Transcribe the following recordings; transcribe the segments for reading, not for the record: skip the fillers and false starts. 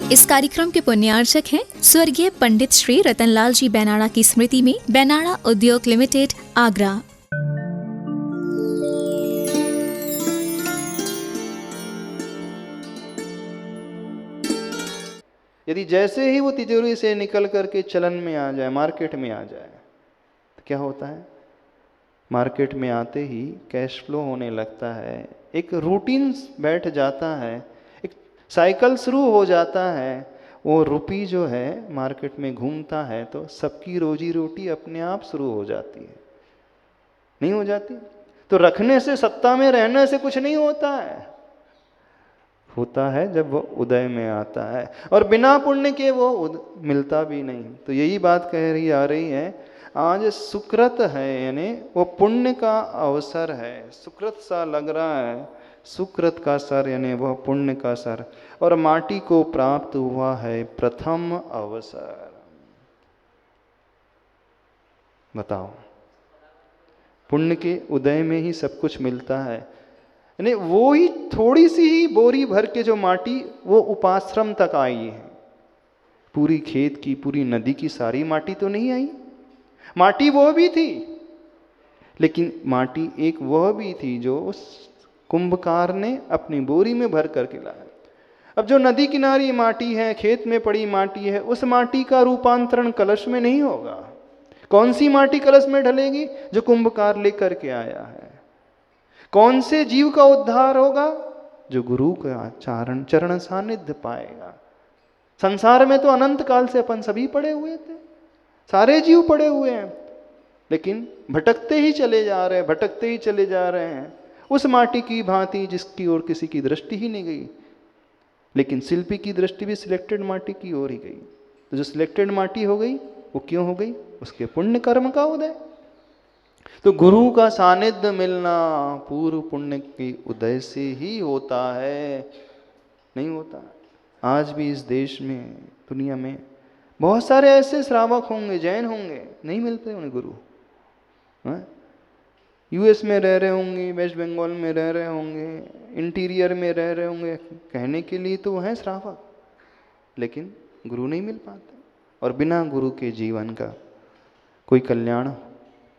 इस कार्यक्रम के पुण्यार्चक हैं स्वर्गीय पंडित श्री रतनलाल जी बैनाड़ा की स्मृति में बैनाड़ा उद्योग लिमिटेड, आगरा। यदि जैसे ही वो तिजोरी से निकल करके चलन में आ जाए, मार्केट में आ जाए, तो क्या होता है? मार्केट में आते ही कैश फ्लो होने लगता है, एक रूटीन बैठ जाता है, एक साइकिल शुरू हो जाता है। वो रुपी जो है मार्केट में घूमता है तो सबकी रोजी रोटी अपने आप शुरू हो जाती है। नहीं हो जाती? तो रखने से, सत्ता में रहने से कुछ नहीं होता है। होता है जब वो उदय में आता है, और बिना पुण्य के वो मिलता भी नहीं। तो यही बात कह रही आ रही है, आज सुकृत है, यानी वो पुण्य का अवसर है। सुकृत सा लग रहा है, सुकृत का सर यानी वह पुण्य का सर, और माटी को प्राप्त हुआ है प्रथम अवसर। बताओ, पुण्य के उदय में ही सब कुछ मिलता है। यानी वो ही थोड़ी सी ही बोरी भर के जो माटी वो उपाश्रम तक आई है। पूरी खेत की, पूरी नदी की सारी माटी तो नहीं आई। माटी वो भी थी, लेकिन माटी एक वह भी थी जो उस कुंभकार ने अपनी बोरी में भर करके लाया। अब जो नदी किनारी माटी है, खेत में पड़ी माटी है, उस माटी का रूपांतरण कलश में नहीं होगा। कौन सी माटी कलश में ढलेगी? जो कुंभकार लेकर के आया है। कौन से जीव का उद्धार होगा? जो गुरु का चरण सानिध्य पाएगा। संसार में तो अनंत काल से अपन सभी पड़े हुए थे, सारे जीव पड़े हुए हैं, लेकिन भटकते ही चले जा रहे हैं, भटकते ही चले जा रहे हैं उस माटी की भांति जिसकी ओर किसी की दृष्टि ही नहीं गई। लेकिन शिल्पी की दृष्टि भी सिलेक्टेड माटी की ओर ही गई। तो जो सिलेक्टेड माटी हो गई वो क्यों हो गई? उसके पुण्य कर्म का उदय। तो गुरु का सानिध्य मिलना पूर्व पुण्य के उदय से ही होता है, नहीं होता। आज भी इस देश में, दुनिया में बहुत सारे ऐसे श्रावक होंगे, जैन होंगे, नहीं मिलते उन्हें गुरु। यूएस में रह रहे होंगे, वेस्ट बंगाल में रह रहे होंगे, इंटीरियर में रह रहे होंगे, कहने के लिए तो हैं श्रावक, लेकिन गुरु नहीं मिल पाते। और बिना गुरु के जीवन का कोई कल्याण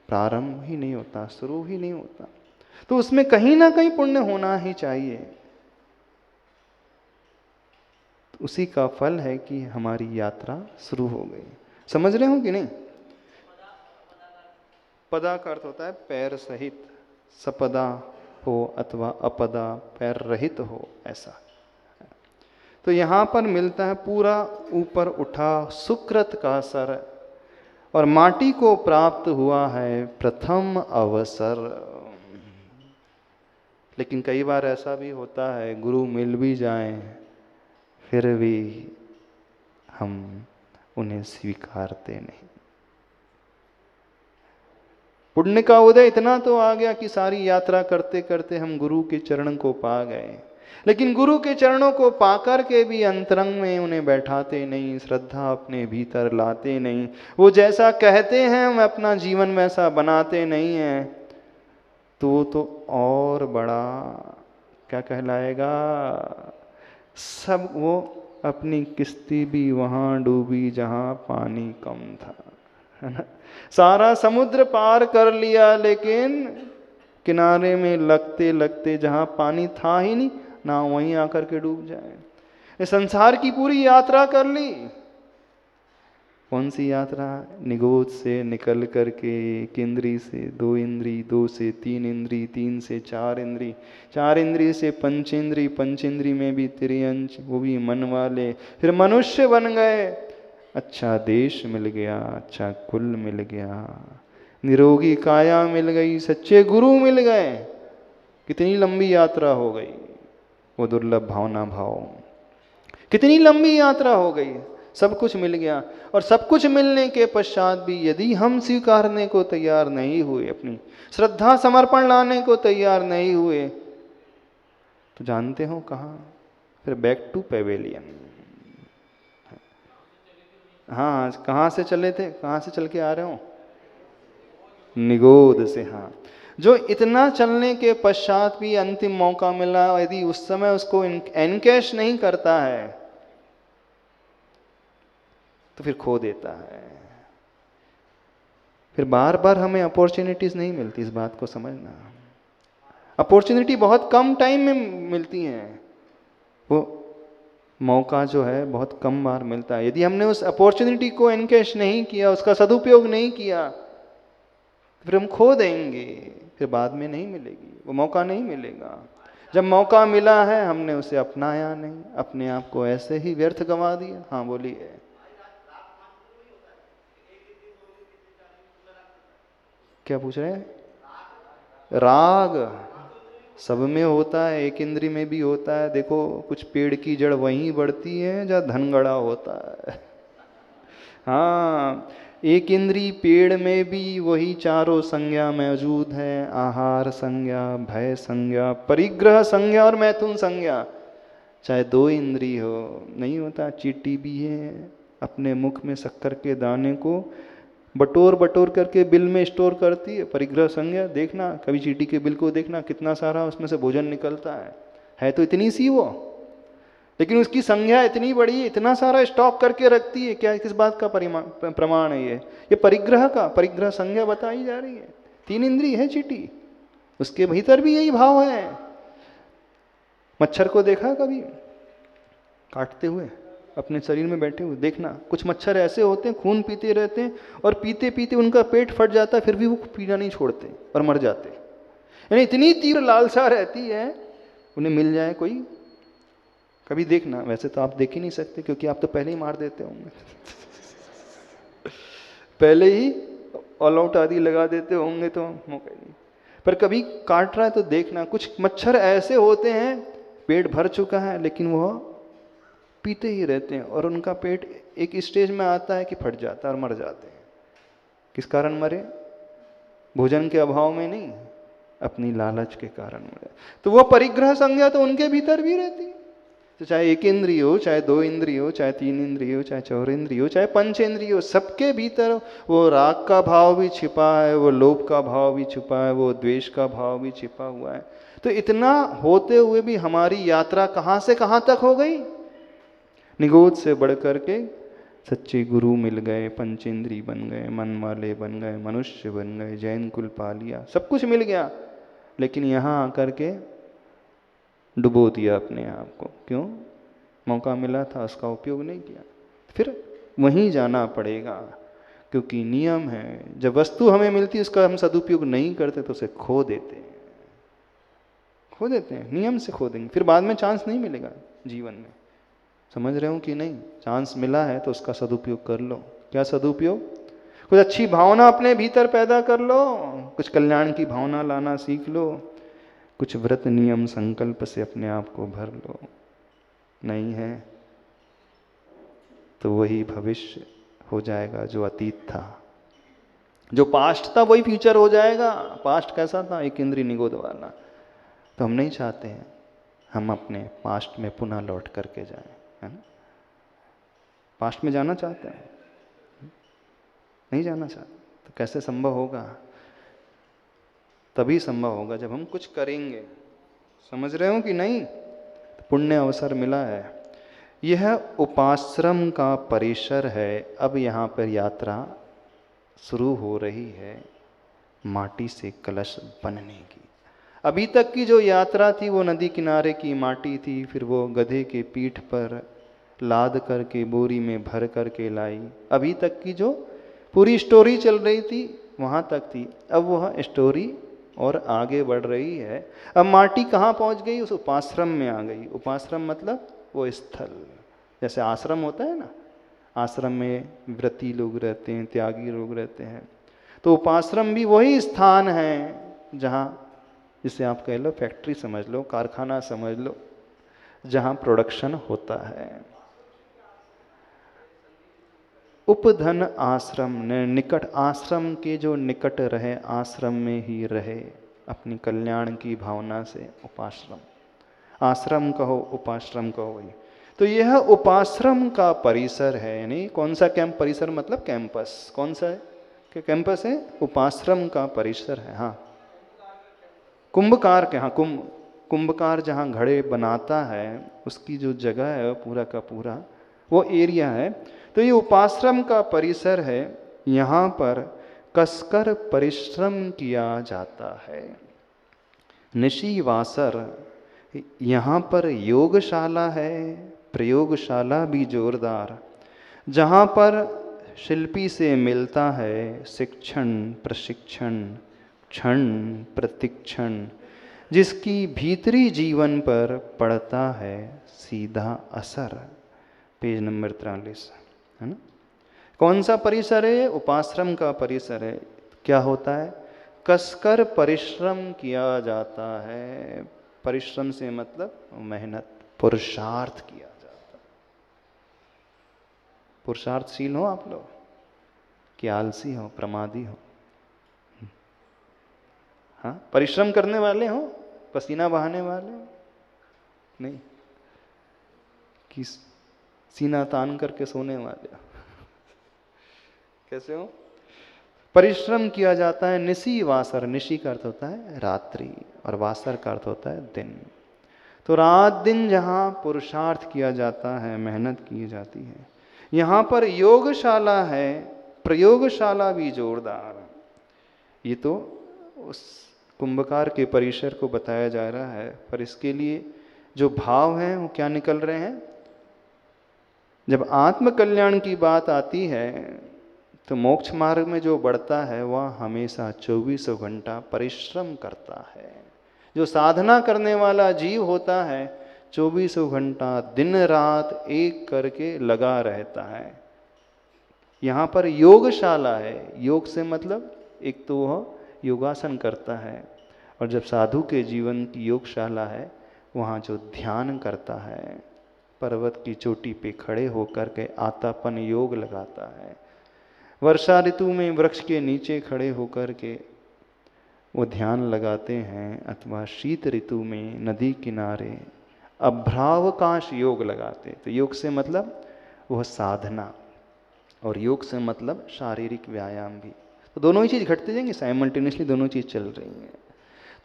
प्रारंभ ही नहीं होता, शुरू ही नहीं होता। तो उसमें कहीं ना कहीं पुण्य होना ही चाहिए। तो उसी का फल है कि हमारी यात्रा शुरू हो गई। समझ रहे हो कि नहीं? पदा का अर्थ होता है पैर सहित, सपदा हो अथवा अपदा, पैर रहित हो, ऐसा। तो यहां पर मिलता है पूरा ऊपर उठा सुकृत का सर, और माटी को प्राप्त हुआ है प्रथम अवसर। लेकिन कई बार ऐसा भी होता है, गुरु मिल भी जाएं, फिर भी हम उन्हें स्वीकारते नहीं। पुण्य का उदय इतना तो आ गया कि सारी यात्रा करते करते हम गुरु के चरण को पा गए, लेकिन गुरु के चरणों को पाकर के भी अंतरंग में उन्हें बैठाते नहीं, श्रद्धा अपने भीतर लाते नहीं। वो जैसा कहते हैं हम अपना जीवन वैसा बनाते नहीं हैं, तो वो तो और बड़ा क्या कहलाएगा? सब वो अपनी किश्ती भी वहां डूबी जहां पानी कम था, है ना? सारा समुद्र पार कर लिया, लेकिन किनारे में लगते लगते जहां पानी था ही नहीं, ना वहीं आकर के डूब जाए। ये संसार की पूरी यात्रा कर ली। कौन सी यात्रा? निगोद से निकल करके एक इंद्री से दो इंद्री, दो से तीन इंद्री, तीन से चार इंद्री, चार इंद्री से पंचेंद्री, पंचेंद्री में भी त्रियंश, वो भी मन वाले, फिर मनुष्य बन गए। अच्छा देश मिल गया, अच्छा कुल मिल गया, निरोगी काया मिल गई, सच्चे गुरु मिल गए। कितनी लंबी यात्रा हो गई वो दुर्लभ भावना भाव, कितनी लंबी यात्रा हो गई। सब कुछ मिल गया, और सब कुछ मिलने के पश्चात भी यदि हम स्वीकारने को तैयार नहीं हुए, अपनी श्रद्धा समर्पण लाने को तैयार नहीं हुए, तो जानते हो कहाँ? फिर बैक टू पेवेलियन। हाँ, कहाँ से चले थे? कहाँ से चल के आ रहे हो? निगोद से। हाँ, जो इतना चलने के पश्चात भी अंतिम मौका मिला, यदि उस समय उसको एनकैश नहीं करता है, तो फिर खो देता है। फिर बार बार हमें अपॉर्चुनिटीज नहीं मिलती, इस बात को समझना। अपॉर्चुनिटी बहुत कम टाइम में मिलती हैं, वो मौका जो है बहुत कम बार मिलता है। यदि हमने उस अपॉर्चुनिटी को एनकैश नहीं किया, उसका सदुपयोग नहीं किया, फिर हम खो देंगे, फिर बाद में नहीं मिलेगी, वो मौका नहीं मिलेगा। जब मौका मिला है हमने उसे अपनाया नहीं, अपने आप को ऐसे ही व्यर्थ गंवा दिया। हाँ बोलिए। क्या पूछ रहे हैं? राग सब में होता है, एक इंद्री में भी होता है। देखो कुछ पेड़ की जड़ वहीं बढ़ती है जहाँ धन गड़ा होता है। हाँ, एक इंद्री पेड़ में भी वही चारों संज्ञा मौजूद है, आहार संज्ञा, भय संज्ञा, परिग्रह संज्ञा और मैथुन संज्ञा। चाहे दो इंद्री हो, नहीं होता। चींटी भी है, अपने मुख में शक्कर के दाने को बटोर बटोर करके बिल में स्टोर करती है, परिग्रह संज्ञा। देखना कभी चींटी के बिल को देखना, कितना सारा उसमें से भोजन निकलता है तो इतनी सी वो, लेकिन उसकी संज्ञा इतनी बड़ी है, इतना सारा स्टॉक करके रखती है। क्या किस बात का प्रमाण है? ये परिग्रह का, परिग्रह संज्ञा बताई जा रही है। 3 इंद्री है चींटी, उसके भीतर भी यही भाव है। मच्छर को देखा कभी काटते हुए, अपने शरीर में बैठे हुए? देखना कुछ मच्छर ऐसे होते हैं, खून पीते रहते हैं और पीते पीते उनका पेट फट जाता है, फिर भी वो पीना नहीं छोड़ते और मर जाते। यानी इतनी तीव्र लालसा रहती है उन्हें मिल जाए कोई। कभी देखना, वैसे तो आप देख ही नहीं सकते क्योंकि आप तो पहले ही मार देते होंगे। पहले ही ऑल आउट आदि लगा देते होंगे तो मौका नहीं। पर कभी काट रहा है तो देखना, कुछ मच्छर ऐसे होते हैं पेट भर चुका है लेकिन वह पीते ही रहते हैं और उनका पेट एक स्टेज में आता है कि फट जाता है और मर जाते हैं। किस कारण मरे? भोजन के अभाव में नहीं, अपनी लालच के कारण मरे। तो वो परिग्रह संज्ञा तो उनके भीतर भी रहती है। तो चाहे एक इंद्रिय हो, चाहे 2 इंद्रिय हो, चाहे 3 इंद्रिय हो, चाहे 4 इंद्रिय हो, चाहे 5 इंद्रिय हो, सबके भीतर वो राग का भाव भी छिपा है, वो लोभ का भाव भी छिपा है, वो द्वेष का भाव भी छिपा हुआ है। तो इतना होते हुए भी हमारी यात्रा कहाँ से कहाँ तक हो गई? निगोद से बढ़ करके सच्चे गुरु मिल गए, पंचेंद्री बन गए, मन वाले बन गए, मनुष्य बन गए, जैन कुल पा लिया, सब कुछ मिल गया, लेकिन यहाँ आकर के डुबो दिया अपने आप को। क्यों? मौका मिला था, उसका उपयोग नहीं किया। फिर वहीं जाना पड़ेगा, क्योंकि नियम है, जब वस्तु हमें मिलती है उसका हम सदुपयोग नहीं करते तो उसे खो देते हैं, खो देते हैं, नियम से खो देंगे, फिर बाद में चांस नहीं मिलेगा जीवन में। समझ रहे हो कि नहीं? चांस मिला है तो उसका सदुपयोग कर लो। क्या सदुपयोग? कुछ अच्छी भावना अपने भीतर पैदा कर लो, कुछ कल्याण की भावना लाना सीख लो, कुछ व्रत नियम संकल्प से अपने आप को भर लो। नहीं है तो वही भविष्य हो जाएगा जो अतीत था, जो पास्ट था वही फ्यूचर हो जाएगा। पास्ट कैसा था? एक इंद्रिय निगोद वाला। तो हम नहीं चाहते हैं हम अपने पास्ट में पुनः लौट करके जाएं, है ना? पास्ट में जाना चाहते हैं? नहीं जाना चाहते। तो कैसे संभव होगा? तभी संभव होगा जब हम कुछ करेंगे। समझ रहे हो कि नहीं? पुण्य अवसर मिला है। यह उपाश्रम का परिसर है। अब यहाँ पर यात्रा शुरू हो रही है माटी से कलश बनने की। अभी तक की जो यात्रा थी वो नदी किनारे की माटी थी, फिर वो गधे के पीठ पर लाद करके बोरी में भर करके लाई। अभी तक की जो पूरी स्टोरी चल रही थी वहाँ तक थी। अब वह स्टोरी और आगे बढ़ रही है। अब माटी कहाँ पहुँच गई? उस उपाश्रम में आ गई। उपाश्रम मतलब वो स्थल, जैसे आश्रम होता है ना, आश्रम में व्रती लोग रहते हैं, त्यागी लोग रहते हैं। तो उपाश्रम भी वही स्थान है जहाँ, जिसे आप कह लो फैक्ट्री समझ लो, कारखाना समझ लो, जहाँ प्रोडक्शन होता है। उपधन आश्रम ने निकट, आश्रम के जो निकट रहे, आश्रम में ही रहे अपनी कल्याण की भावना से। उपाश्रम, आश्रम कहो उपाश्रम कहो वही। तो यह उपाश्रम का परिसर है। यानी कौन सा कैंप? परिसर मतलब कैंपस। कौन सा है? क्या कैंपस है? उपाश्रम का परिसर है। हाँ, कुंभकार के, हाँ कुंभकार जहाँ घड़े बनाता है उसकी जो जगह है पूरा का पूरा वो एरिया है। तो ये उपाश्रम का परिसर है, यहाँ पर कसकर परिश्रम किया जाता है। निशी वासर, यहाँ पर योगशाला है, प्रयोगशाला भी जोरदार, जहाँ पर शिल्पी से मिलता है शिक्षण प्रशिक्षण क्षण प्रतिक्षण, जिसकी भीतरी जीवन पर पड़ता है सीधा असर। पेज नंबर 43 है ना। कौन सा परिसर है? उपाश्रम का परिसर है। क्या होता है? कसकर परिश्रम किया जाता है। परिश्रम से मतलब मेहनत, पुरुषार्थ किया जाता है। पुरुषार्थशील हो आप लोग कि आलसी हो, प्रमादी हो? हाँ, परिश्रम करने वाले हो, पसीना बहाने वाले हो? नहीं कि सीना तान करके सोने वाले हो? कैसे हो? परिश्रम किया जाता है। निशी वासर, निशी का अर्थ होता है रात्रि और वासर का अर्थ होता है दिन। तो रात दिन जहाँ पुरुषार्थ किया जाता है, मेहनत की जाती है, यहाँ पर योगशाला है, प्रयोगशाला भी जोरदार। ये तो उस कुंभकार के परिसर को बताया जा रहा है, पर इसके लिए जो भाव हैं वो क्या निकल रहे हैं? जब आत्म कल्याण की बात आती है तो मोक्ष मार्ग में जो बढ़ता है वह हमेशा 24 घंटा परिश्रम करता है। जो साधना करने वाला जीव होता है 24 घंटा दिन रात एक करके लगा रहता है। यहाँ पर योगशाला है। योग से मतलब एक तो वह योगासन करता है, और जब साधु के जीवन की योगशाला है वहाँ जो ध्यान करता है, पर्वत की चोटी पे खड़े होकर के आतापन योग लगाता है, वर्षा ऋतु में वृक्ष के नीचे खड़े होकर के वो ध्यान लगाते हैं, अथवा शीत ऋतु में नदी किनारे अभ्रावकाश योग लगाते। तो योग से मतलब वह साधना, और योग से मतलब शारीरिक व्यायाम भी। तो दोनों ही चीज़ घटते जाएंगे, साइमल्टेनियसली दोनों चीज़ चल रही हैं।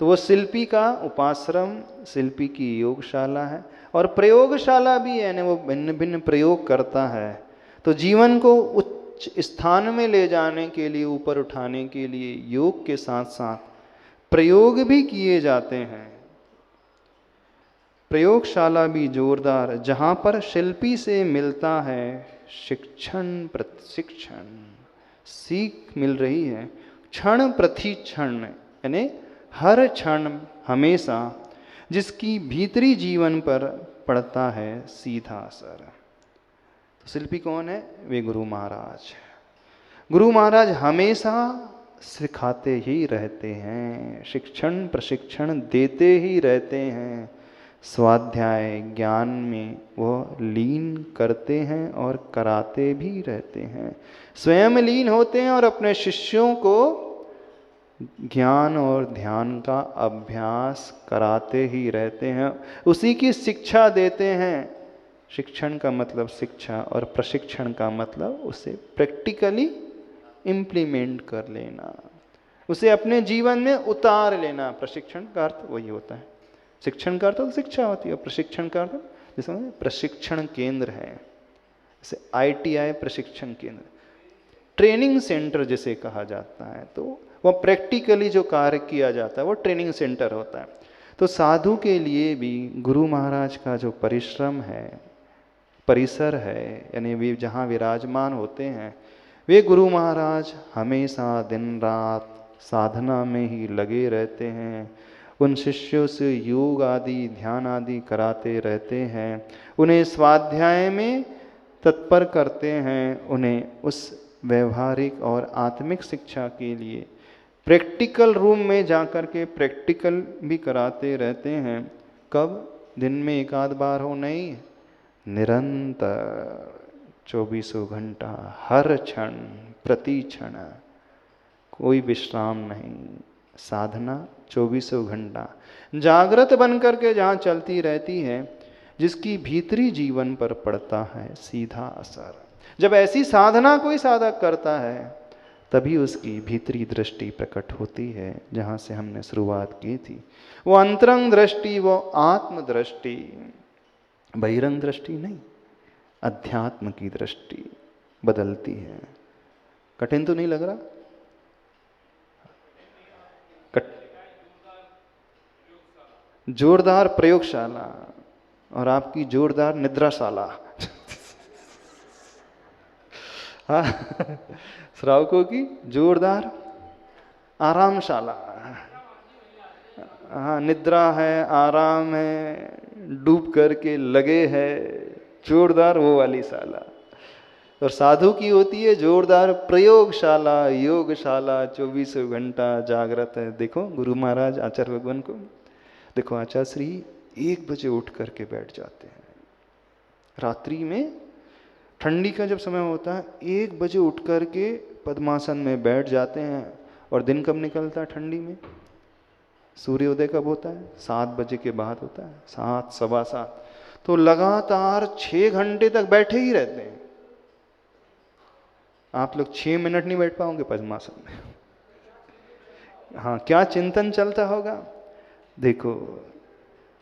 तो वो शिल्पी का उपाश्रम, शिल्पी की योगशाला है, और प्रयोगशाला भी है, यानी वो भिन्न भिन्न प्रयोग करता है। तो जीवन को उच्च स्थान में ले जाने के लिए, ऊपर उठाने के लिए योग के साथ साथ प्रयोग भी किए जाते हैं। प्रयोगशाला भी जोरदार, जहाँ पर शिल्पी से मिलता है शिक्षण प्रशिक्षण, सीख मिल रही है क्षण प्रति क्षण, यानी हर क्षण हमेशा, जिसकी भीतरी जीवन पर पड़ता है सीधा असर। तो शिल्पी कौन है? वे गुरु महाराज। गुरु महाराज हमेशा सिखाते ही रहते हैं, शिक्षण प्रशिक्षण देते ही रहते हैं, स्वाध्याय ज्ञान में वो लीन करते हैं और कराते भी रहते हैं। स्वयं लीन होते हैं और अपने शिष्यों को ज्ञान और ध्यान का अभ्यास कराते ही रहते हैं, उसी की शिक्षा देते हैं। शिक्षण का मतलब शिक्षा, और प्रशिक्षण का मतलब उसे प्रैक्टिकली इम्प्लीमेंट कर लेना, उसे अपने जीवन में उतार लेना। प्रशिक्षण का अर्थ वही होता है। शिक्षण का अर्थ तो शिक्षा होती है, और प्रशिक्षण का अर्थ जैसे प्रशिक्षण केंद्र है, जैसे ITI प्रशिक्षण केंद्र, ट्रेनिंग सेंटर जिसे कहा जाता है। तो वह प्रैक्टिकली जो कार्य किया जाता है वो ट्रेनिंग सेंटर होता है। तो साधु के लिए भी गुरु महाराज का जो परिश्रम है, परिसर है, यानी वे जहाँ विराजमान होते हैं, वे गुरु महाराज हमेशा दिन रात साधना में ही लगे रहते हैं। उन शिष्यों से योग आदि ध्यान आदि कराते रहते हैं, उन्हें स्वाध्याय में तत्पर करते हैं, उन्हें उस व्यवहारिक और आत्मिक शिक्षा के लिए प्रैक्टिकल रूम में जाकर के प्रैक्टिकल भी कराते रहते हैं। कब? दिन में एक आध बार हो नहीं, निरंतर 24 घंटा, हर क्षण प्रति क्षण, कोई विश्राम नहीं। साधना 24 घंटा जागृत बन करके जहाँ चलती रहती है, जिसकी भीतरी जीवन पर पड़ता है सीधा असर। जब ऐसी साधना कोई साधक करता है तभी उसकी भीतरी दृष्टि प्रकट होती है, जहाँ से हमने शुरुआत की थी। वो अंतरंग दृष्टि, वो आत्म दृष्टि, बहिरंग दृष्टि नहीं, अध्यात्म की दृष्टि। बदलती है। कठिन तो नहीं लग रहा? जोरदार प्रयोगशाला और आपकी जोरदार निद्राशाला। हाँ, श्रावकों की जोरदार आरामशाला। हाँ, निद्रा है, आराम है, डूब करके लगे है, जोरदार वो वाली शाला। और साधु की होती है जोरदार प्रयोगशाला, योगशाला, 24 घंटा जागृत है। देखो गुरु महाराज आचार्य भगवान को देखो, आचार्य श्री 1 बजे उठ करके बैठ जाते हैं रात्रि में। ठंडी का जब समय होता है 1 बजे उठ करके पद्मासन में बैठ जाते हैं। और दिन कब निकलता है ठंडी में? सूर्योदय कब होता है? 7 बजे के बाद होता है, 7, सवा 7। तो लगातार 6 घंटे तक बैठे ही रहते हैं। आप लोग 6 मिनट नहीं बैठ पाओगे पद्मासन में। हाँ, क्या चिंतन चलता होगा। देखो,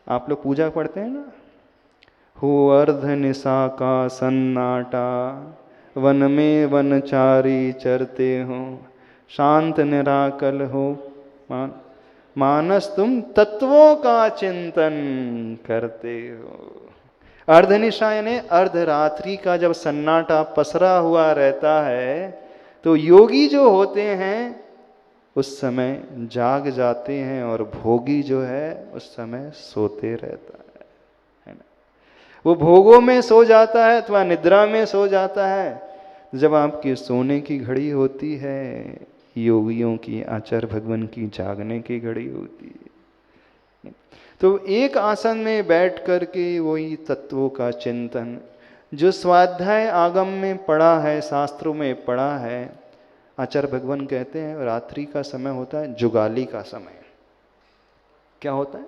आप लोग पूजा पढ़ते हैं ना, हो अर्ध निशा का सन्नाटा, वन में वनचारी चरते हो, शांत निराकल हो मानस तुम तत्वों का चिंतन करते हो। अर्धनिशा यानी अर्धरात्रि का जब सन्नाटा पसरा हुआ रहता है तो योगी जो होते हैं उस समय जाग जाते हैं और भोगी जो है उस समय सोते रहता है ना। वो भोगों में सो जाता है अथवा निद्रा में सो जाता है। जब आपकी सोने की घड़ी होती है, योगियों की, आचार्य भगवान की जागने की घड़ी होती है। तो एक आसन में बैठ करके वही तत्वों का चिंतन, जो स्वाध्याय आगम में पढ़ा है, शास्त्रों में पढ़ा है। आचार्य भगवान कहते हैं रात्रि का समय होता है जुगाली का समय। क्या होता है?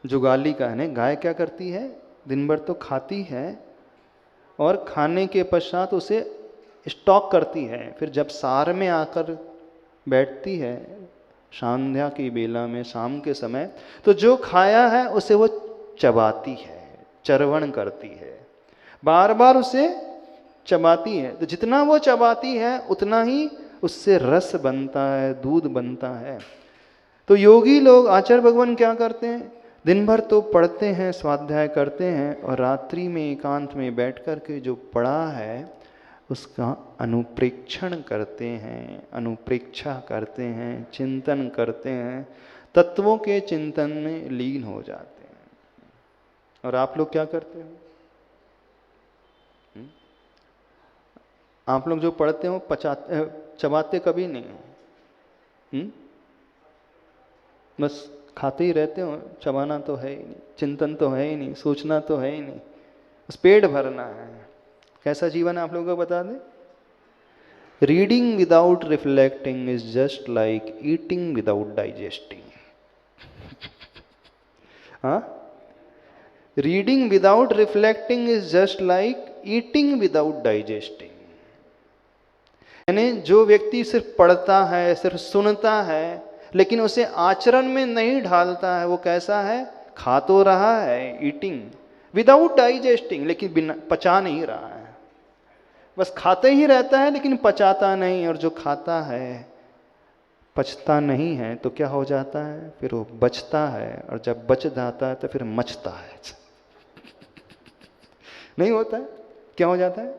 जुगाली का है। गाय क्या करती है? दिन भर तो खाती है और खाने के पश्चात उसे स्टॉक करती है। फिर जब सार में आकर बैठती है संध्या की बेला में, शाम के समय, तो जो खाया है उसे वो चबाती है, चरवण करती है, बार बार उसे चबाती है। तो जितना वो चबाती है उतना ही उससे रस बनता है, दूध बनता है। तो योगी लोग, आचार्य भगवान क्या करते हैं? दिन भर तो पढ़ते हैं, स्वाध्याय करते हैं, और रात्रि में एकांत में बैठ कर के जो पढ़ा है उसका अनुप्रेक्षण करते हैं, अनुप्रेक्षा करते हैं, चिंतन करते हैं, तत्वों के चिंतन में लीन हो जाते हैं। और आप लोग क्या करते हो? आप लोग जो पढ़ते हो चबाते कभी नहीं हो। बस खाते ही रहते हो, चबाना तो है ही नहीं, चिंतन तो है ही नहीं, सोचना तो है ही नहीं, बस पेट भरना है। कैसा जीवन आप लोगों को बता दें? Reading without reflecting is just like eating without digesting. हाँ, reading without reflecting is just like eating without digesting. यानी जो व्यक्ति सिर्फ पढ़ता है, सिर्फ सुनता है, लेकिन उसे आचरण में नहीं ढालता है, वो कैसा है? खा तो रहा है, ईटिंग विदाउट डाइजेस्टिंग, लेकिन बिना पचा नहीं रहा है। बस खाते ही रहता है लेकिन पचाता नहीं। और जो खाता है पचता नहीं है तो क्या हो जाता है? फिर वो बचता है, और जब बच जाता है तो फिर मचता है। नहीं होता है? क्या हो जाता है?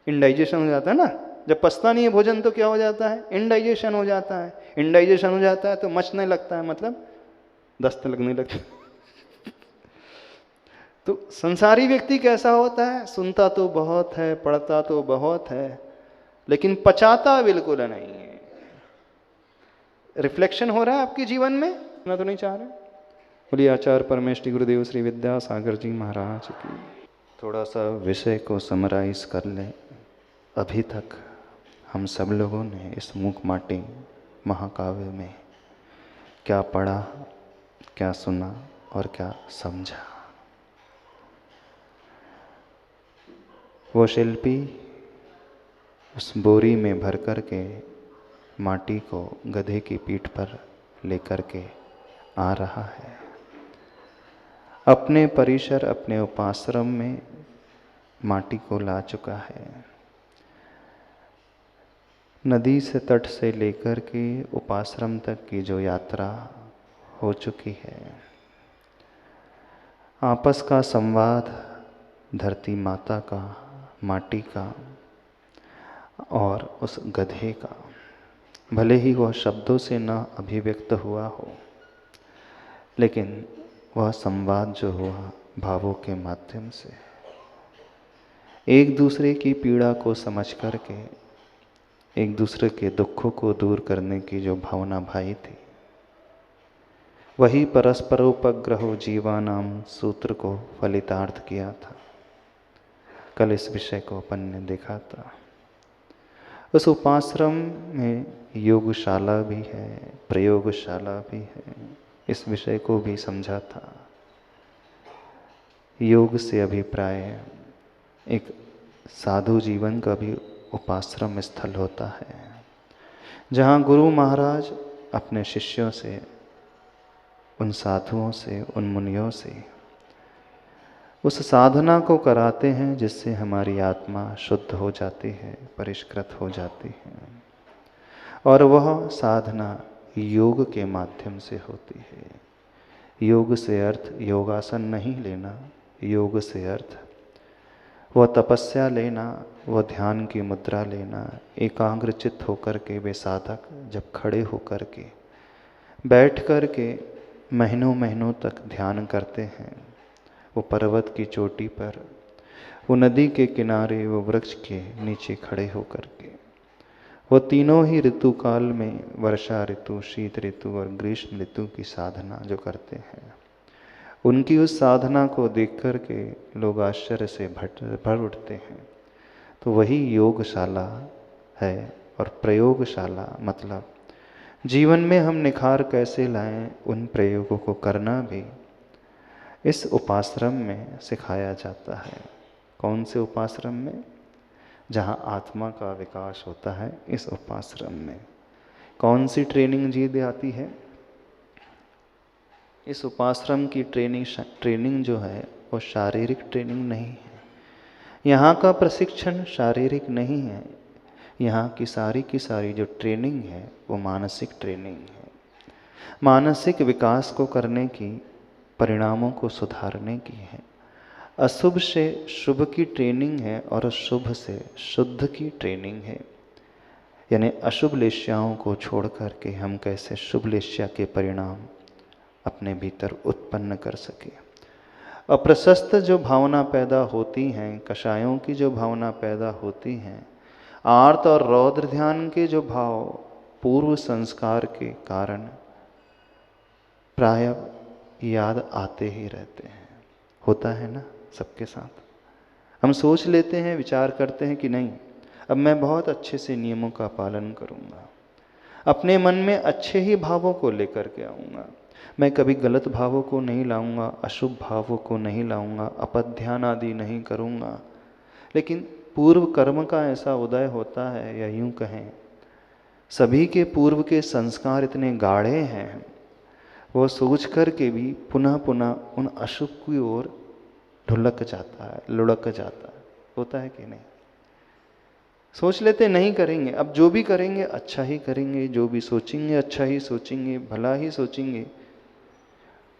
इंडाइजेशन हो जाता है ना। जब पचता नहीं है भोजन तो क्या हो जाता है? इंडाइजेशन हो जाता है। इंडाइजेशन हो जाता है तो मचने लगता है, मतलब दस्त लगने लगता है। तो संसारी व्यक्ति कैसा होता है? सुनता तो बहुत है, पढ़ता तो बहुत है, लेकिन पचाता बिल्कुल नहीं है। रिफ्लेक्शन हो रहा है आपके जीवन में? मैं तो नहीं चाह रहा। बोलिए आचार्य परमेश्वरी गुरुदेव श्री विद्यासागर जी महाराज की। थोड़ा सा विषय को समराइज कर लें। अभी तक हम सब लोगों ने इस मूक माटी महाकाव्य में क्या पढ़ा, क्या सुना और क्या समझा। वो शिल्पी उस बोरी में भर कर के माटी को गधे की पीठ पर लेकर के आ रहा है। अपने परिसर, अपने उपाश्रम में माटी को ला चुका है। नदी से तट से लेकर के उपाश्रम तक की जो यात्रा हो चुकी है, आपस का संवाद धरती माता का, माटी का और उस गधे का, भले ही वह शब्दों से न अभिव्यक्त हुआ हो, लेकिन वह संवाद जो हुआ भावों के माध्यम से, एक दूसरे की पीड़ा को समझ करके एक दूसरे के दुखों को दूर करने की जो भावना भाई थी, वही परस्परोपग्रहो जीवानाम सूत्र को फलितार्थ किया था। कल इस विषय को अपन ने देखा था। उस उपाश्रम में योगशाला भी है, प्रयोगशाला भी है, इस विषय को भी समझा था। योग से अभिप्राय एक साधु जीवन का भी उपाश्रम स्थल होता है, जहाँ गुरु महाराज अपने शिष्यों से, उन साधुओं से, उन मुनियों से उस साधना को कराते हैं जिससे हमारी आत्मा शुद्ध हो जाती है, परिष्कृत हो जाती है। और वह साधना योग के माध्यम से होती है। योग से अर्थ योगासन नहीं लेना, योग से अर्थ वह तपस्या लेना, वह ध्यान की मुद्रा लेना, एकाग्रचित्त होकर के वे साधक जब खड़े होकर के बैठ कर के महीनों महीनों तक ध्यान करते हैं, वो पर्वत की चोटी पर, वो नदी के किनारे, वो वृक्ष के नीचे खड़े होकर के, वो तीनों ही ऋतु काल में, वर्षा ऋतु, शीत ऋतु और ग्रीष्म ऋतु की साधना जो करते हैं, उनकी उस साधना को देख कर के लोग आश्चर्य से भर उठते हैं। तो वही योगशाला है। और प्रयोगशाला मतलब जीवन में हम निखार कैसे लाएं, उन प्रयोगों को करना भी इस उपाश्रम में सिखाया जाता है। कौन से उपाश्रम में? जहाँ आत्मा का विकास होता है, इस उपाश्रम में। कौन सी ट्रेनिंग दी आती है? इस उपाश्रम की ट्रेनिंग जो है वो शारीरिक ट्रेनिंग नहीं है। यहाँ का प्रशिक्षण शारीरिक नहीं है। यहाँ की सारी जो ट्रेनिंग है वो मानसिक ट्रेनिंग है। मानसिक विकास को करने की, परिणामों को सुधारने की है। अशुभ से शुभ की ट्रेनिंग है और शुभ से शुद्ध की ट्रेनिंग है। यानी अशुभ लेस्याओं को छोड़ करके हम कैसे शुभ लेस्या के परिणाम अपने भीतर उत्पन्न कर सके। अप्रशस्त जो भावना पैदा होती हैं, कषायों की जो भावना पैदा होती हैं, आर्त और रौद्र ध्यान के जो भाव पूर्व संस्कार के कारण प्राय याद आते ही रहते हैं। होता है ना सबके साथ। हम सोच लेते हैं, विचार करते हैं कि नहीं, अब मैं बहुत अच्छे से नियमों का पालन करूँगा, अपने मन में अच्छे ही भावों को लेकर के आऊँगा, मैं कभी गलत भावों को नहीं लाऊंगा, अशुभ भावों को नहीं लाऊंगा, अपध्यान आदि नहीं करूँगा। लेकिन पूर्व कर्म का ऐसा उदय होता है, या यूँ कहें सभी के पूर्व के संस्कार इतने गाढ़े हैं, वो सोच कर के भी पुनः पुनः उन अशुभ की ओर ढुलक जाता है, लुढ़क जाता है। होता है कि नहीं? सोच लेते नहीं करेंगे, अब जो भी करेंगे अच्छा ही करेंगे, जो भी सोचेंगे अच्छा ही सोचेंगे, भला ही सोचेंगे।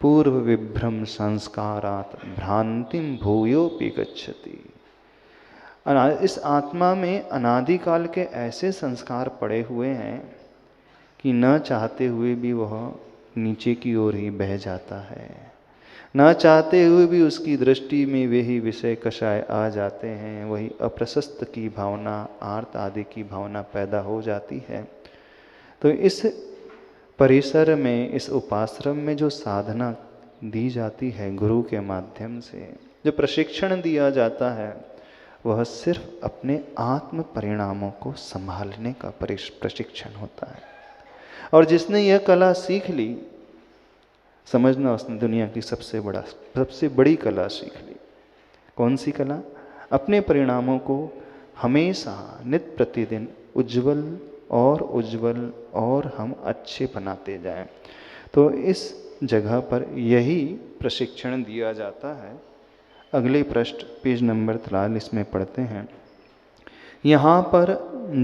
पूर्व विभ्रम संस्कारात भ्रांतिम भूयोपि गच्छति। इस आत्मा में अनादिकाल के ऐसे संस्कार पड़े हुए हैं कि न चाहते हुए भी वह नीचे की ओर ही बह जाता है। न चाहते हुए भी उसकी दृष्टि में वही विषय कषाय आ जाते हैं, वही अप्रशस्त की भावना, आर्त आदि की भावना पैदा हो जाती है। तो इस परिसर में, इस उपाश्रम में जो साधना दी जाती है गुरु के माध्यम से, जो प्रशिक्षण दिया जाता है, वह सिर्फ अपने आत्म परिणामों को संभालने का प्रशिक्षण होता है। और जिसने यह कला सीख ली, समझना उसने दुनिया की सबसे बड़ी कला सीख ली। कौन सी कला? अपने परिणामों को हमेशा नित्य प्रतिदिन उज्जवल और हम अच्छे बनाते जाएं। तो इस जगह पर यही प्रशिक्षण दिया जाता है। अगले पृष्ठ पेज नंबर 43 में पढ़ते हैं, यहाँ पर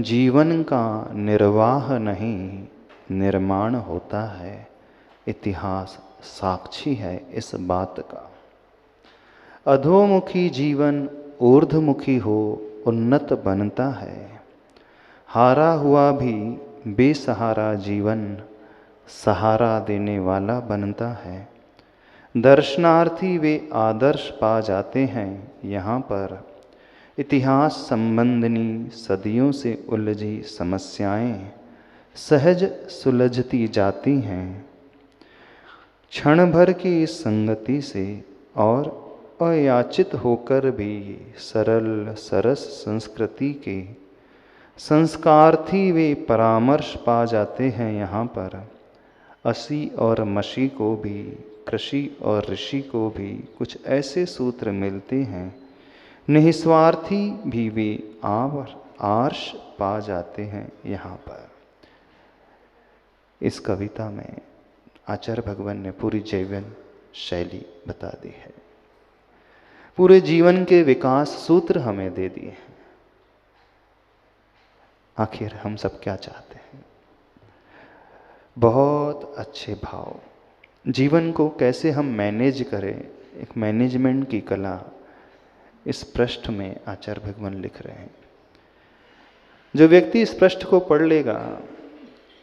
जीवन का निर्वाह नहीं निर्माण होता है, इतिहास साक्षी है इस बात का। अधोमुखी जीवन ऊर्ध्वमुखी हो उन्नत बनता है, हारा हुआ भी बेसहारा जीवन सहारा देने वाला बनता है। दर्शनार्थी वे आदर्श पा जाते हैं यहाँ पर, इतिहास संबंधनी सदियों से उलझी समस्याएं सहज सुलझती जाती हैं। क्षण भर की संगति से और अयाचित होकर भी सरल सरस संस्कृति के संस्कारथी वे परामर्श पा जाते हैं यहाँ पर। असी और मशी को भी, कृषि और ऋषि को भी कुछ ऐसे सूत्र मिलते हैं, निस्वार्थी भी वे आर्ष पा जाते हैं यहाँ पर। इस कविता में आचार्य भगवान ने पूरी जीवन शैली बता दी है, पूरे जीवन के विकास सूत्र हमें दे दिए हैं। आखिर हम सब क्या चाहते हैं? बहुत अच्छे भाव, जीवन को कैसे हम मैनेज करें, एक मैनेजमेंट की कला इस पृष्ठ में आचार्य भगवान लिख रहे हैं। जो व्यक्ति इस पृष्ठ को पढ़ लेगा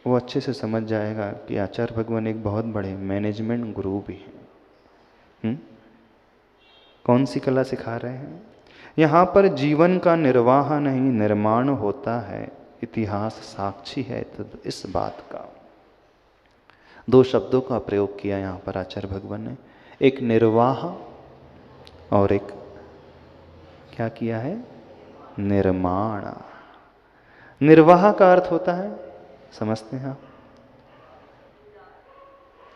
वो अच्छे से समझ जाएगा कि आचार्य भगवान एक बहुत बड़े मैनेजमेंट गुरु भी हैं। कौन सी कला सिखा रहे हैं? यहाँ पर जीवन का निर्वाह नहीं निर्माण होता है, इतिहास साक्षी है तो इस बात का। दो शब्दों का प्रयोग किया यहाँ पर आचार्य भगवान ने, एक निर्वाह और एक क्या किया है? निर्माण। निर्वाह का अर्थ होता है, समझते हैं आप,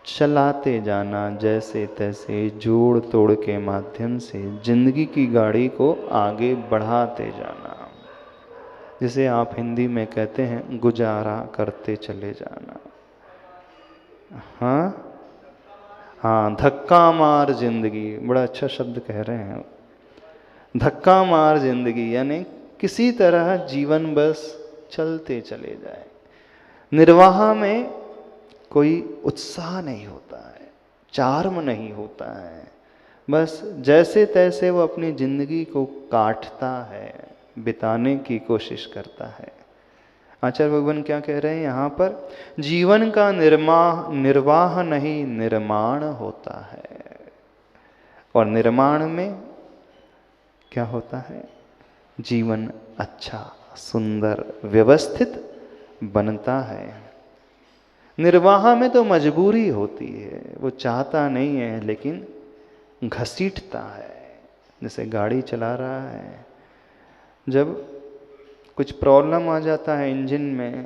चलाते जाना, जैसे तैसे जोड़ तोड़ के माध्यम से जिंदगी की गाड़ी को आगे बढ़ाते जाना। जिसे आप हिंदी में कहते हैं गुजारा करते चले जाना। हाँ, धक्का मार जिंदगी, बड़ा अच्छा शब्द कह रहे हैं। धक्का मार जिंदगी यानी किसी तरह जीवन बस चलते चले जाए। निर्वाह में कोई उत्साह नहीं होता है, चार्म नहीं होता है, बस जैसे तैसे वो अपनी जिंदगी को काटता है, बिताने की कोशिश करता है। आचार्य भगवान क्या कह रहे हैं यहाँ पर? जीवन का निर्वाह नहीं निर्माण होता है। और निर्माण में क्या होता है? जीवन अच्छा, सुंदर, व्यवस्थित बनता है। निर्वाह में तो मजबूरी होती है, वो चाहता नहीं है लेकिन घसीटता है। जैसे गाड़ी चला रहा है, जब कुछ प्रॉब्लम आ जाता है इंजन में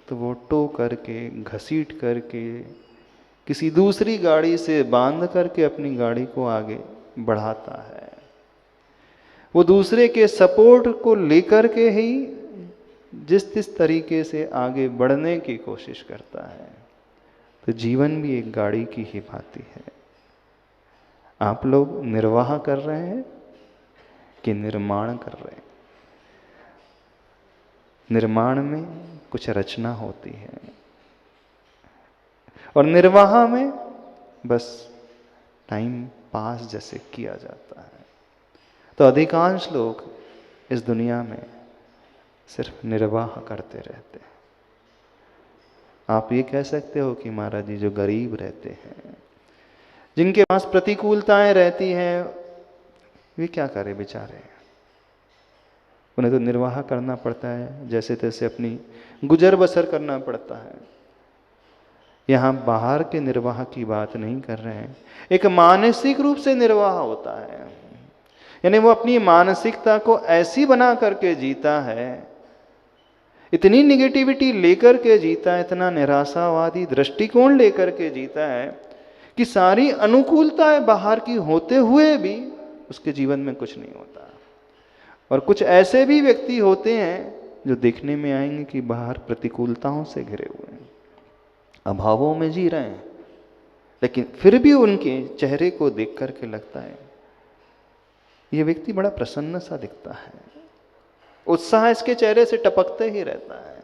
तो वो टो करके घसीट करके किसी दूसरी गाड़ी से बांध करके अपनी गाड़ी को आगे बढ़ाता है। वो दूसरे के सपोर्ट को लेकर के ही जिस तरीके से आगे बढ़ने की कोशिश करता है। तो जीवन भी एक गाड़ी की ही भांति है। आप लोग निर्वाह कर रहे हैं कि निर्माण कर रहे हैं? निर्माण में कुछ रचना होती है और निर्वाह में बस टाइम पास जैसे किया जाता है। तो अधिकांश लोग इस दुनिया में सिर्फ निर्वाह करते रहते हैं। आप ये कह सकते हो कि महाराज जी जो गरीब रहते हैं, जिनके पास प्रतिकूलताएं रहती हैं, वे क्या करें बेचारे? उन्हें तो निर्वाह करना पड़ता है, जैसे तैसे अपनी गुजर बसर करना पड़ता है। यहाँ बाहर के निर्वाह की बात नहीं कर रहे हैं, एक मानसिक रूप से निर्वाह होता है। यानी वो अपनी मानसिकता को ऐसी बना करके जीता है, इतनी निगेटिविटी लेकर के जीता है, इतना निराशावादी दृष्टिकोण लेकर के जीता है कि सारी अनुकूलताएं बाहर की होते हुए भी उसके जीवन में कुछ नहीं होता। और कुछ ऐसे भी व्यक्ति होते हैं जो देखने में आएंगे कि बाहर प्रतिकूलताओं से घिरे हुए हैं, अभावों में जी रहे हैं, लेकिन फिर भी उनके चेहरे को देख करके लगता है ये व्यक्ति बड़ा प्रसन्न सा दिखता है। उत्साह इसके चेहरे से टपकते ही रहता है,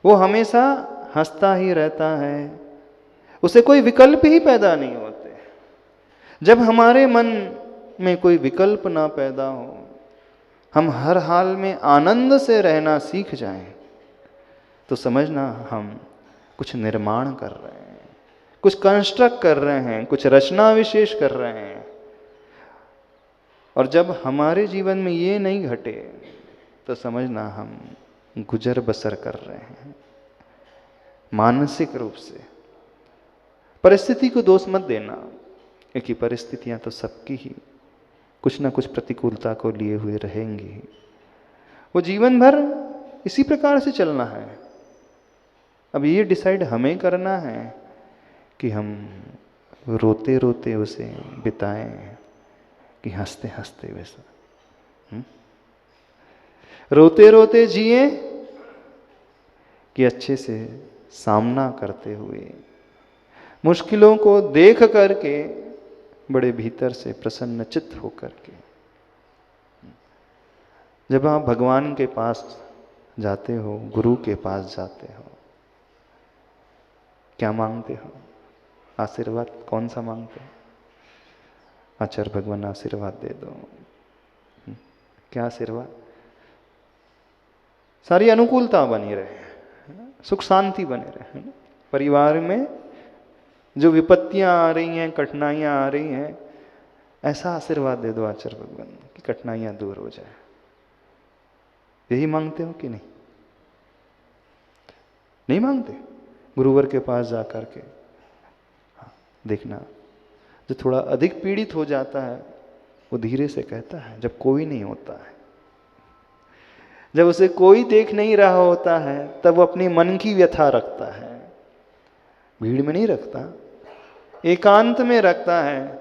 वो हमेशा हंसता ही रहता है, उसे कोई विकल्प ही पैदा नहीं होते। जब हमारे मन में कोई विकल्प ना पैदा हो, हम हर हाल में आनंद से रहना सीख जाएं, तो समझना हम कुछ निर्माण कर रहे हैं, कुछ कंस्ट्रक्ट कर रहे हैं, कुछ रचना विशेष कर रहे हैं। और जब हमारे जीवन में ये नहीं घटे तो समझना हम गुजर बसर कर रहे हैं मानसिक रूप से। परिस्थिति को दोष मत देना, क्योंकि परिस्थितियां तो सबकी ही कुछ ना कुछ प्रतिकूलता को लिए हुए रहेंगी। वो जीवन भर इसी प्रकार से चलना है। अब ये डिसाइड हमें करना है कि हम रोते रोते उसे बिताएं कि हंसते हंसते वैसा रोते रोते जिए कि अच्छे से सामना करते हुए मुश्किलों को देख करके बड़े भीतर से प्रसन्नचित्त होकर के। जब आप भगवान के पास जाते हो, गुरु के पास जाते हो, क्या मांगते हो? आशीर्वाद कौन सा मांगते हो? आचार्य भगवान आशीर्वाद दे दो। क्या आशीर्वाद? सारी अनुकूलता बनी रहे, सुख शांति बने रहे, परिवार में जो विपत्तियां आ रही हैं, कठिनाइयां आ रही हैं, ऐसा आशीर्वाद दे दो आचार्य भगवान कि कठिनाइयां दूर हो जाए। यही मांगते हो कि नहीं? नहीं मांगते? गुरुवर के पास जाकर के देखना, जो थोड़ा अधिक पीड़ित हो जाता है वो धीरे से कहता है, जब कोई नहीं होता है, जब उसे कोई देख नहीं रहा होता है, तब वो अपनी मन की व्यथा रखता है। भीड़ में नहीं रखता, एकांत में रखता है,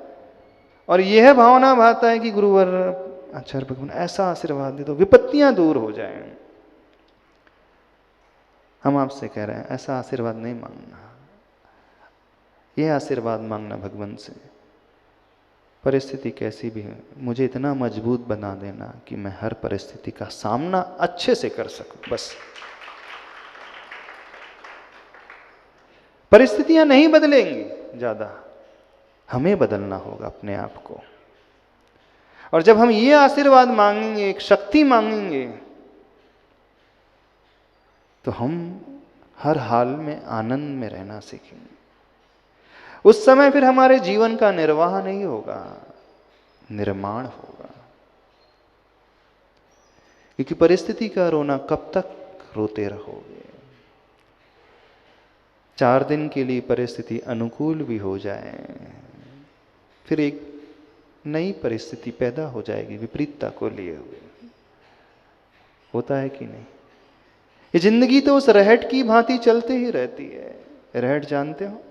और यह भावना भाता है कि गुरुवर आचार्य भगवान ऐसा आशीर्वाद दे दो विपत्तियां दूर हो जाएं। हम आपसे कह रहे हैं ऐसा आशीर्वाद नहीं मांगना, यह आशीर्वाद मांगना भगवान से, परिस्थिति कैसी भी है मुझे इतना मजबूत बना देना कि मैं हर परिस्थिति का सामना अच्छे से कर सकूं। बस परिस्थितियां नहीं बदलेंगी ज्यादा, हमें बदलना होगा अपने आप को। और जब हम ये आशीर्वाद मांगेंगे, एक शक्ति मांगेंगे, तो हम हर हाल में आनंद में रहना सीखेंगे। उस समय फिर हमारे जीवन का निर्वाह नहीं होगा, निर्माण होगा। क्योंकि परिस्थिति का रोना कब तक रोते रहोगे? 4 दिन के लिए परिस्थिति अनुकूल भी हो जाए, फिर एक नई परिस्थिति पैदा हो जाएगी विपरीतता को लिए हुए। होता है कि नहीं? ये जिंदगी तो उस रहट की भांति चलती ही रहती है। रहट जानते हो?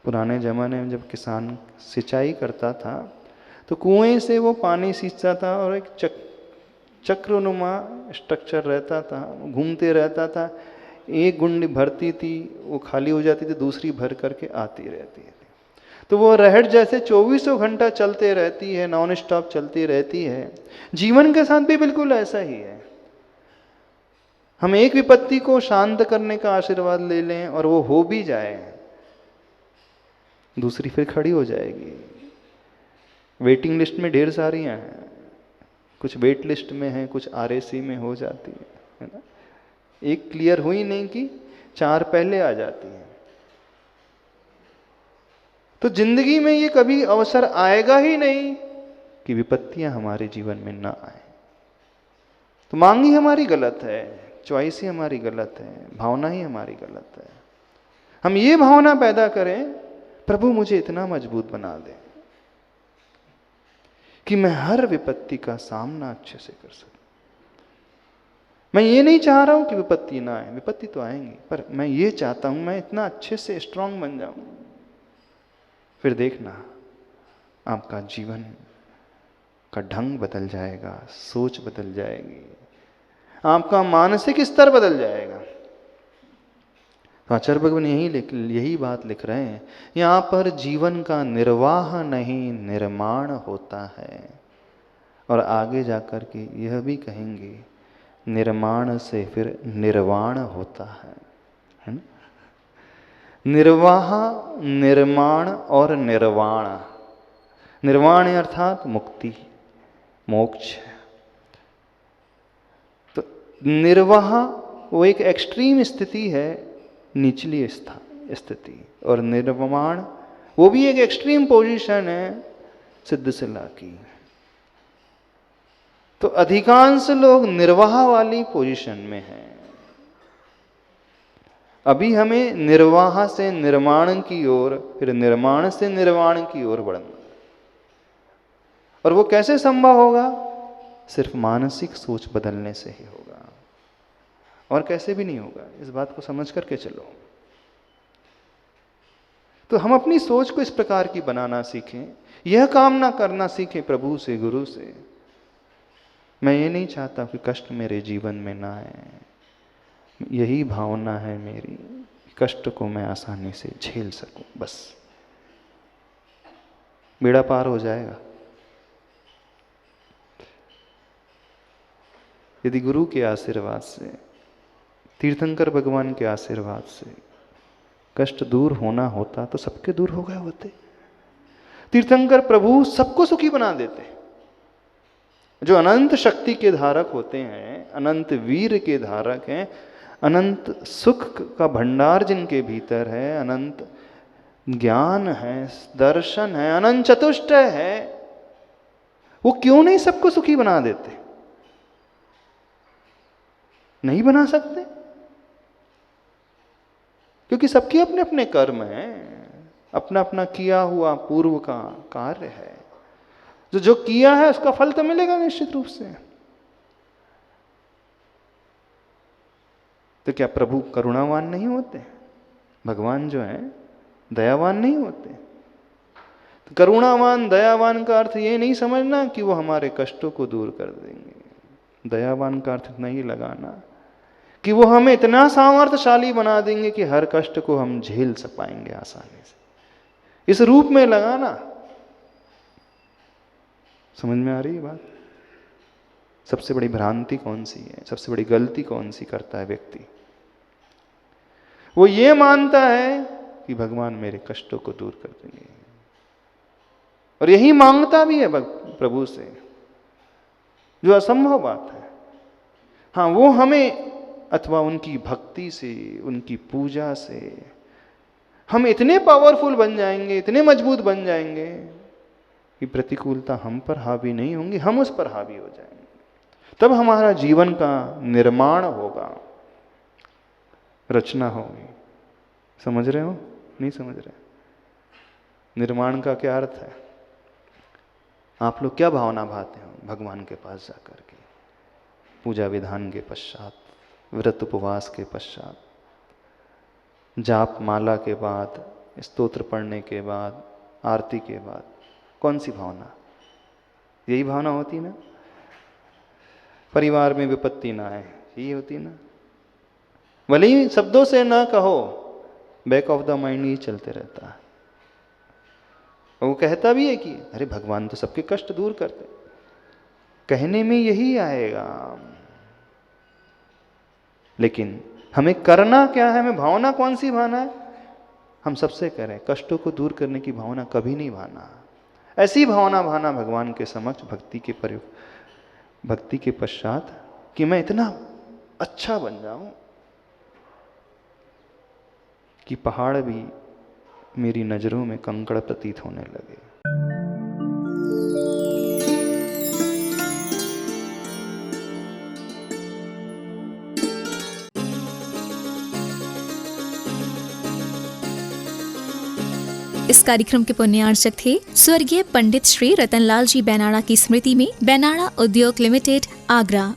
पुराने जमाने में जब किसान सिंचाई करता था तो कुएं से वो पानी सींचता था, और एक चक्रनुमा स्ट्रक्चर रहता था, घूमते रहता था। एक गुंडी भरती थी, वो खाली हो जाती थी, दूसरी भर करके आती रहती है। तो वो रहट जैसे 24 घंटा चलते रहती है, नॉन स्टॉप चलती रहती है। जीवन के साथ भी बिल्कुल ऐसा ही है। हम एक विपत्ति को शांत करने का आशीर्वाद ले लें और वो हो भी जाए, दूसरी फिर खड़ी हो जाएगी। वेटिंग लिस्ट में ढेर सारी हैं, कुछ वेट लिस्ट में हैं, कुछ आरएसी में हो जाती है ना। एक क्लियर हुई नहीं कि 4 पहले आ जाती है। तो जिंदगी में ये कभी अवसर आएगा ही नहीं कि विपत्तियां हमारे जीवन में ना आए। तो मांग ही हमारी गलत है, चॉइस ही हमारी गलत है, भावना ही हमारी गलत है। हम ये भावना पैदा करें, प्रभु मुझे इतना मजबूत बना दे कि मैं हर विपत्ति का सामना अच्छे से कर सकूं। मैं ये नहीं चाह रहा हूं कि विपत्ति ना आए, विपत्ति तो आएंगी, पर मैं ये चाहता हूं मैं इतना अच्छे से स्ट्रांग बन जाऊं। फिर देखना आपका जीवन का ढंग बदल जाएगा, सोच बदल जाएगी, आपका मानसिक स्तर बदल जाएगा। तो आचार्य भगवान यही बात लिख रहे हैं, यहां पर जीवन का निर्वाह नहीं निर्माण होता है। और आगे जाकर के यह भी कहेंगे निर्माण से फिर निर्वाण होता है ना? निर्वाह, निर्माण और निर्वाण। निर्वाण अर्थात मुक्ति, मोक्ष। तो निर्वाह वो एक एक्सट्रीम स्थिति है, निचली स्थिति, और निर्वाण वो भी एक एक्सट्रीम पोजीशन है सिद्धशिला की। तो अधिकांश लोग निर्वाह वाली पोजीशन में हैं। अभी हमें निर्वाह से निर्माण की ओर, फिर निर्माण से निर्वाण की ओर बढ़ना। और वो कैसे संभव होगा? सिर्फ मानसिक सोच बदलने से ही होगा, और कैसे भी नहीं होगा। इस बात को समझ करके चलो। तो हम अपनी सोच को इस प्रकार की बनाना सीखें, यह कामना करना सीखें प्रभु से, गुरु से, मैं ये नहीं चाहता कि कष्ट मेरे जीवन में ना आए। यही भावना है मेरी, कष्ट को मैं आसानी से झेल सकूं, बस बेड़ा पार हो जाएगा। यदि गुरु के आशीर्वाद से, तीर्थंकर भगवान के आशीर्वाद से कष्ट दूर होना होता तो सबके दूर हो गए होते। तीर्थंकर प्रभु सबको सुखी बना देते। जो अनंत शक्ति के धारक होते हैं, अनंत वीर के धारक हैं, अनंत सुख का भंडार जिनके भीतर है, अनंत ज्ञान है, दर्शन है, अनंत चतुष्टय है, वो क्यों नहीं सबको सुखी बना देते? नहीं बना सकते, क्योंकि सबके अपने अपने कर्म हैं, अपना अपना किया हुआ पूर्व का कार्य है। जो किया है उसका फल तो मिलेगा निश्चित रूप से। तो क्या प्रभु करुणावान नहीं होते? भगवान जो है दयावान नहीं होते? तो करुणावान, दयावान का अर्थ ये नहीं समझना कि वो हमारे कष्टों को दूर कर देंगे। दयावान का अर्थ नहीं लगाना कि वो हमें इतना सामर्थ्यशाली बना देंगे कि हर कष्ट को हम झेल पाएंगे आसानी से। इस रूप में लगाना। समझ में आ रही है बात? सबसे बड़ी भ्रांति कौन सी है? सबसे बड़ी गलती कौन सी करता है व्यक्ति? वो ये मानता है कि भगवान मेरे कष्टों को दूर कर देंगे, और यही मांगता भी है प्रभु से, जो असंभव बात है। हाँ, वो हमें अथवा उनकी भक्ति से, उनकी पूजा से हम इतने पावरफुल बन जाएंगे, इतने मजबूत बन जाएंगे कि प्रतिकूलता हम पर हावी नहीं होंगी, हम उस पर हावी हो जाएंगे। तब हमारा जीवन का निर्माण होगा, रचना होगी। समझ रहे हो? नहीं समझ रहे? निर्माण का क्या अर्थ है? आप लोग क्या भावना भाते हो भगवान के पास जाकर के? पूजा विधान के पश्चात, व्रत उपवास के पश्चात, जाप माला के बाद, स्तोत्र पढ़ने के बाद, आरती के बाद, कौन सी भावना? यही भावना होती ना? परिवार में विपत्ति ना आए, यही होती ना? भले ही शब्दों से ना कहो, बैक ऑफ द माइंड ही चलते रहता है। वो कहता भी है कि अरे भगवान तो सबके कष्ट दूर करते, कहने में यही आएगा, लेकिन हमें करना क्या है? हमें भावना कौन सी भावना है? हम सबसे करें, कष्टों को दूर करने की भावना कभी नहीं भाना। ऐसी भावना भाना भगवान के समक्ष भक्ति के पश्चात कि मैं इतना अच्छा बन जाऊं कि पहाड़ भी मेरी नजरों में कंकड़ प्रतीत होने लगे। इस कार्यक्रम के पुण्यार्चक थे स्वर्गीय पंडित श्री रतनलाल जी बैनाड़ा की स्मृति में बैनाड़ा उद्योग लिमिटेड, आगरा।